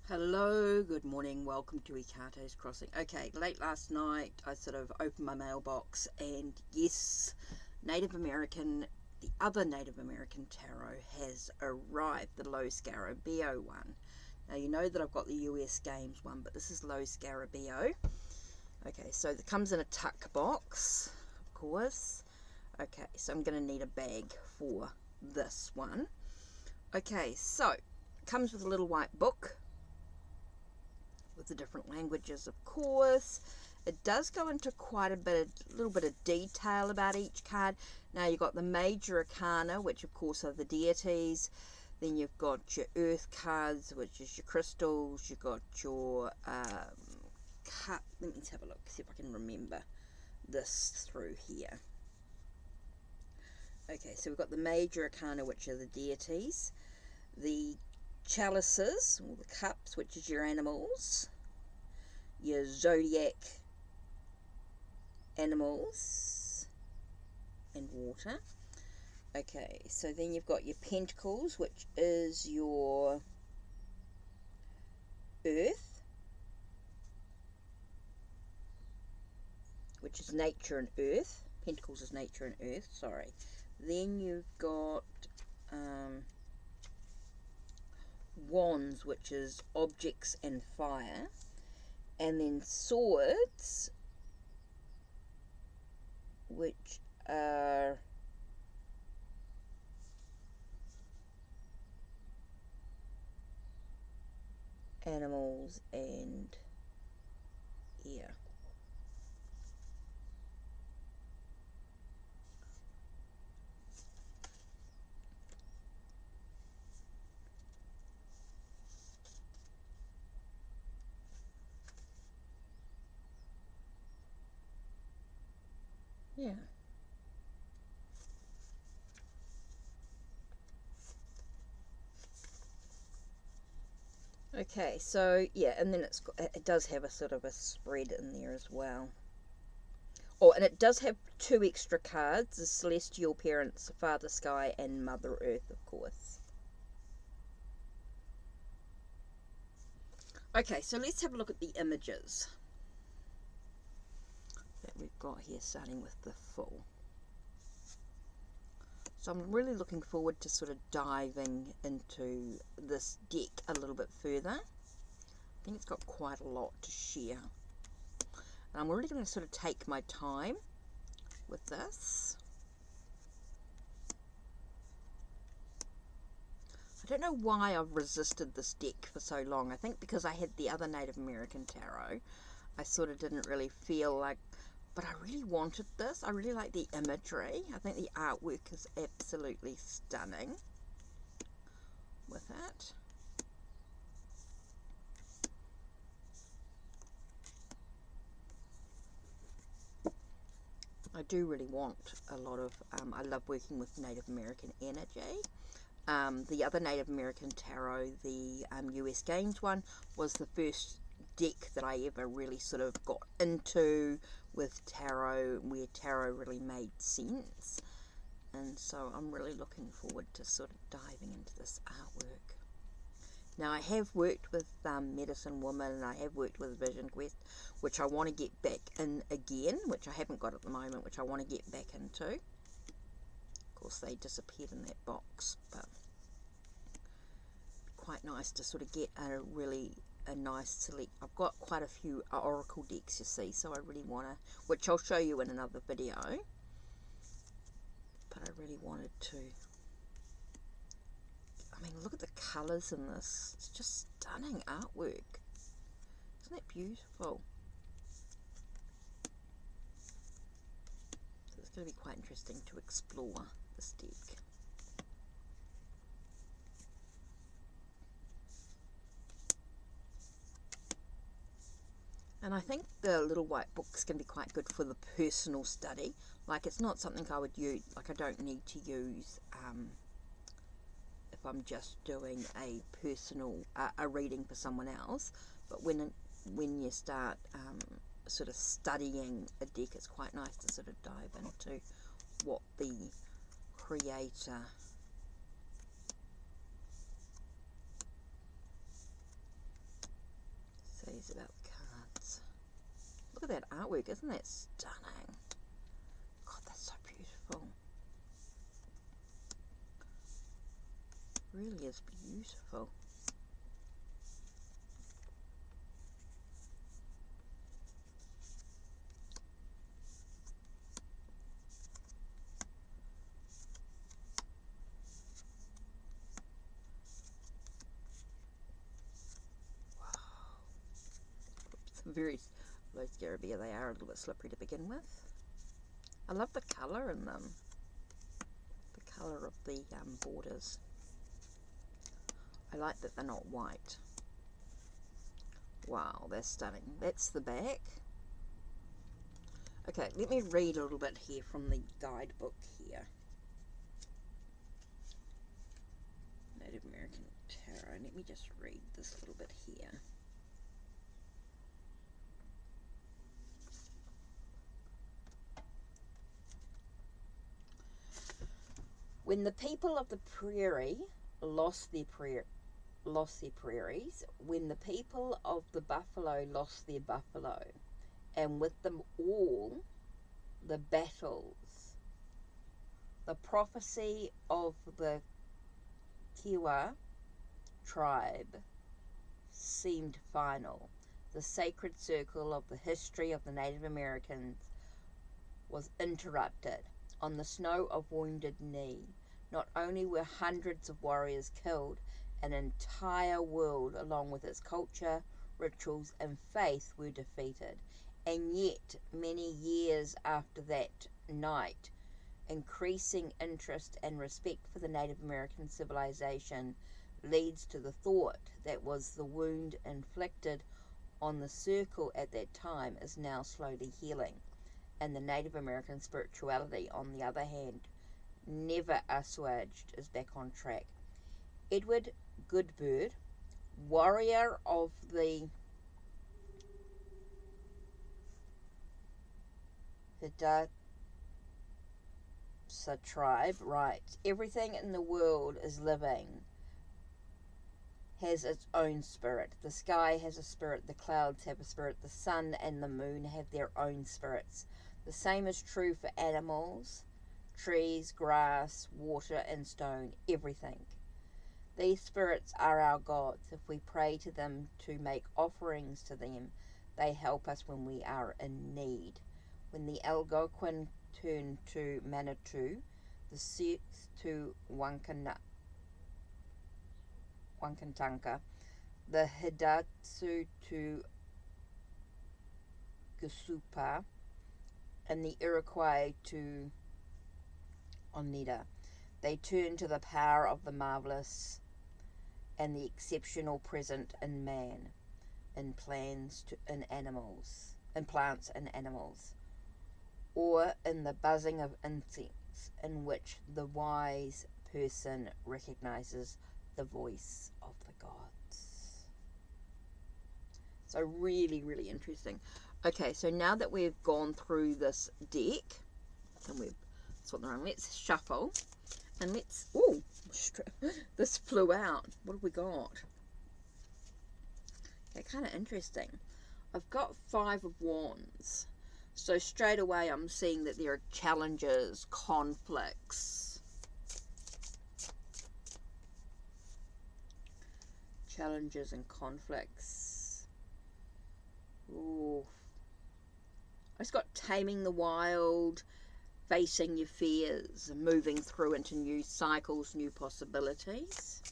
Hello, good morning, welcome to Ikate's Crossing. Okay, late last night I sort of opened my mailbox and yes, the other Native American tarot has arrived, the Low Scarabeo one. Now you know that I've got the US Games one, but this is Low Scarabeo. Okay, so it comes in a tuck box, of course. Okay, so I'm going to need a bag for this one. Okay, so it comes with a little white book with the different languages, of course. It does go into quite a little bit of detail about each card. Now you've got the major arcana, which of course are the deities. Then you've got your earth cards, which is your crystals. You've got your let me have a look, see if I can remember this through here. Okay, so we've got the major arcana, which are the deities. The chalices, or the cups, which is your animals. Your zodiac animals and water. Okay, so then you've got your pentacles, which is your earth, which is nature and earth. Pentacles is nature and earth, sorry. Then you've got wands, which is objects and fire. And then swords, which are animals and air. Yeah. Okay, so yeah, and then it does have a sort of a spread in there as well. Oh, and it does have 2 extra cards: the Celestial Parents, Father Sky, and Mother Earth, of course. Okay, so let's have a look at the images that we've got here, starting with the full. So I'm really looking forward to sort of diving into this deck a little bit further. I think it's got quite a lot to share. And I'm really going to sort of take my time with this. I don't know why I've resisted this deck for so long. I think because I had the other Native American tarot, I sort of didn't really feel like, but I really wanted this. I really like the imagery. I think the artwork is absolutely stunning with it. I do really want a lot of, I love working with Native American energy. The other Native American tarot, the US Games one, was the first deck that I ever really sort of got into with tarot, where tarot really made sense. And so I'm really looking forward to sort of diving into this artwork. Now I have worked with Medicine Woman, and I have worked with Vision Quest, which I want to get back in again, which I haven't got at the moment, which I want to get back into. Of course they disappeared in that box, but quite nice to sort of get a nice select. I've got quite a few oracle decks, you see, so I really want to, which I'll show you in another video, but I really wanted to, I mean, look at the colours in this. It's just stunning artwork. Isn't that beautiful? So it's going to be quite interesting to explore this deck. And I think the little white book's going to be quite good for the personal study. Like, it's not something I would use, like I don't need to use if I'm just doing a personal, a reading for someone else. But when you start sort of studying a deck, it's quite nice to sort of dive into what the creator please, about the cards. Look at that artwork, isn't that stunning? God, that's so beautiful. Really is beautiful. Very low Scarabeo. They are a little bit slippery to begin with. I love the colour in them. The colour of the borders. I like that they're not white. Wow, they're stunning. That's the back. Okay, let me read a little bit here from the guidebook here. Native American Tarot. Let me just read this little bit here. When the people of the prairie lost their prairies, when the people of the buffalo lost their buffalo, and with them all the battles, the prophecy of the Kiowa tribe seemed final. The sacred circle of the history of the Native Americans was interrupted. On the snow of Wounded Knee, not only were hundreds of warriors killed, an entire world, along with its culture, rituals, and faith, were defeated. And yet, many years after that night, increasing interest and respect for the Native American civilization leads to the thought that was the wound inflicted on the circle at that time is now slowly healing. And the Native American spirituality, on the other hand, never assuaged, is back on track. Edward Goodbird, warrior of the Hidatsa tribe, writes, everything in the world is living, has its own spirit. The sky has a spirit, the clouds have a spirit, the sun and the moon have their own spirits. The same is true for animals, trees, grass, water, and stone, everything. These spirits are our gods. If we pray to them to make offerings to them, they help us when we are in need. When the Algonquin turned to Manitou, the Sioux to Wankantanka, the Hidatsu to Gusupa, and the Iroquois to Oneida. They turn to the power of the marvelous and the exceptional present in man, in plants and animals, or in the buzzing of insects, in which the wise person recognizes the voice of the gods. So really, really interesting. Okay, so now that we've gone through this deck, and we've sort around, let's shuffle, and let's, oh, this flew out. What have we got? Okay, kind of interesting. I've got 5 of Wands. So straight away I'm seeing that there are challenges, conflicts. Challenges and conflicts. Ooh. I just got taming the wild, facing your fears, moving through into new cycles, new possibilities.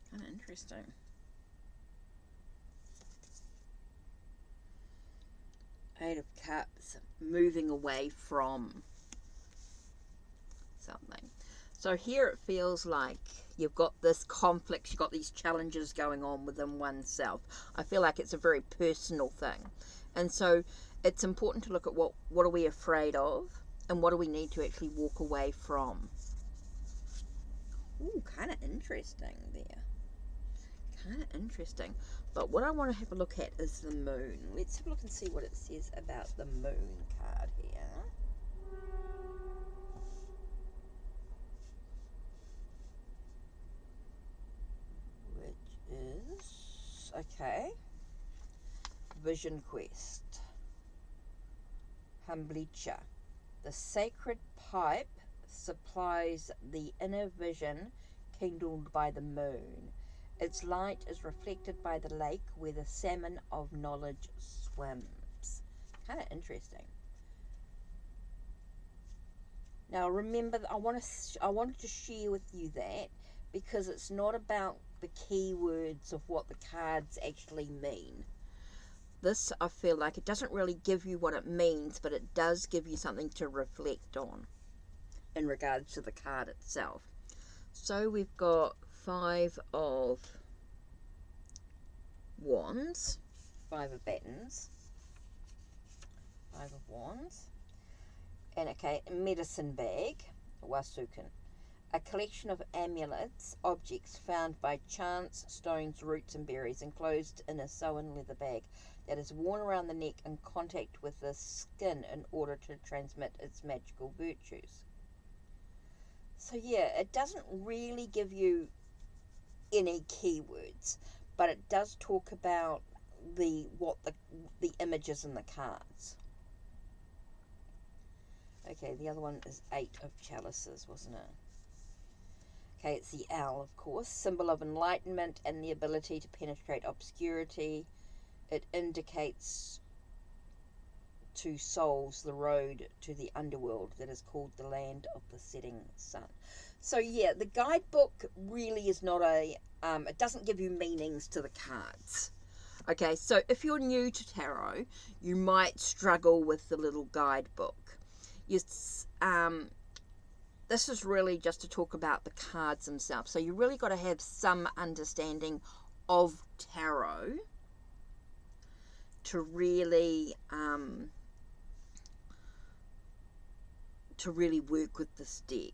Kind of interesting. Eight of Cups, moving away from something. So here it feels like you've got this conflict, you've got these challenges going on within oneself. I feel like it's a very personal thing. And so it's important to look at what are we afraid of and what do we need to actually walk away from. Ooh, kind of interesting there. Kind of interesting. But what I want to have a look at is the moon. Let's have a look and see what it says about the moon card here. okay. Vision Quest. Humblicha. The sacred pipe supplies the inner vision kindled by the moon. Its light is reflected by the lake where the salmon of knowledge swims. Kind of interesting. Now remember, I wanted to share with you that because it's not about the keywords of what the cards actually mean. This, I feel like it doesn't really give you what it means, but it does give you something to reflect on in regards to the card itself. So we've got 5 of wands, 5 of batons, 5 of wands, and okay, medicine bag, wasuken, a collection of amulets, objects found by chance, stones, roots and berries, enclosed in a sewn leather bag that is worn around the neck in contact with the skin in order to transmit its magical virtues. So yeah, it doesn't really give you any keywords, but it does talk about the images in the cards. Okay, the other one is 8 of chalices, wasn't it? Okay, it's the owl, of course, symbol of enlightenment and the ability to penetrate obscurity. It indicates to souls the road to the underworld that is called the land of the setting sun. So yeah, the guidebook really is not it doesn't give you meanings to the cards. Okay, so if you're new to tarot, you might struggle with the little guidebook. This is really just to talk about the cards themselves. So you really got to have some understanding of tarot to really work with this deck.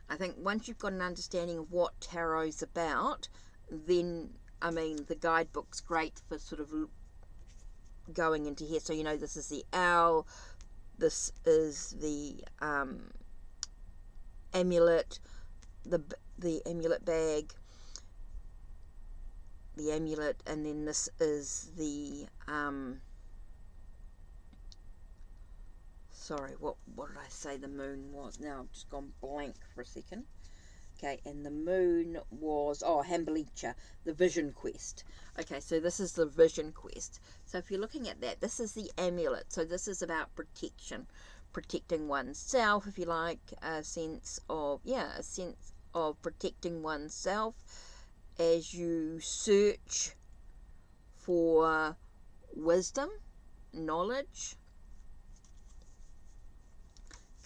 I think once you've got an understanding of what tarot's about, then I mean the guidebook's great for sort of going into here. So you know this is the owl, this is the amulet, the amulet bag, the amulet, and then this is the sorry, what did I say the moon was? Now I've just gone blank for a second. Okay, and the moon was, Hambalicha, the vision quest. Okay, so this is the vision quest. So if you're looking at that, this is the amulet. So this is about protection, protecting oneself, if you like, a sense of protecting oneself as you search for wisdom, knowledge.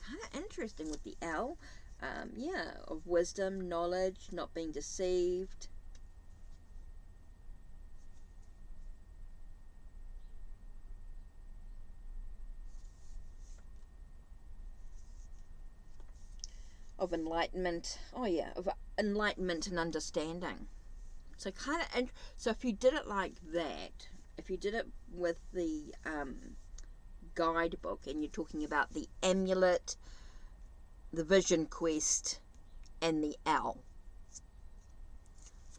Kind of interesting with the owl. Of wisdom, knowledge, not being deceived. Of enlightenment. Of enlightenment and understanding. So so if you did it like that, if you did it with the guidebook and you're talking about the amulet, the vision quest, and the owl.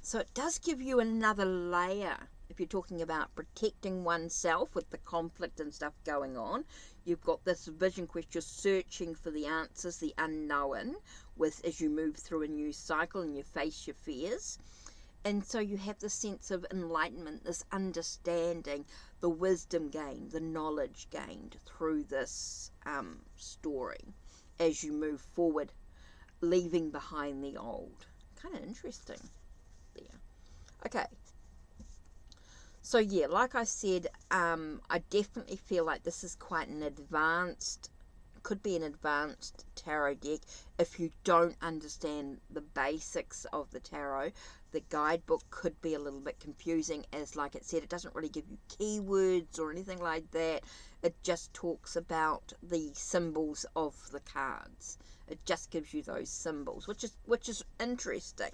So it does give you another layer. If you're talking about protecting oneself with the conflict and stuff going on, you've got this vision quest. You're searching for the answers, the unknown, as you move through a new cycle and you face your fears. And so you have this sense of enlightenment, this understanding, the wisdom gained, the knowledge gained through this story as you move forward, leaving behind the old. Kind of interesting there. Okay. So yeah, like I said, I definitely feel like this is quite an advanced, could be an advanced tarot deck. If you don't understand the basics of the tarot, the guidebook could be a little bit confusing, as like it said, it doesn't really give you keywords or anything like that. It just talks about the symbols of the cards. It just gives you those symbols, which is interesting.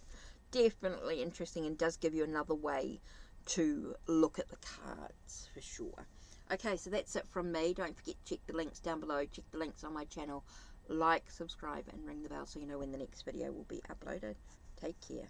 Definitely interesting, and does give you another way to look at the cards for sure. Okay, so that's it from me. Don't forget to check the links down below. Check the links on my channel. Like, subscribe, and ring the bell so you know when the next video will be uploaded. Take care.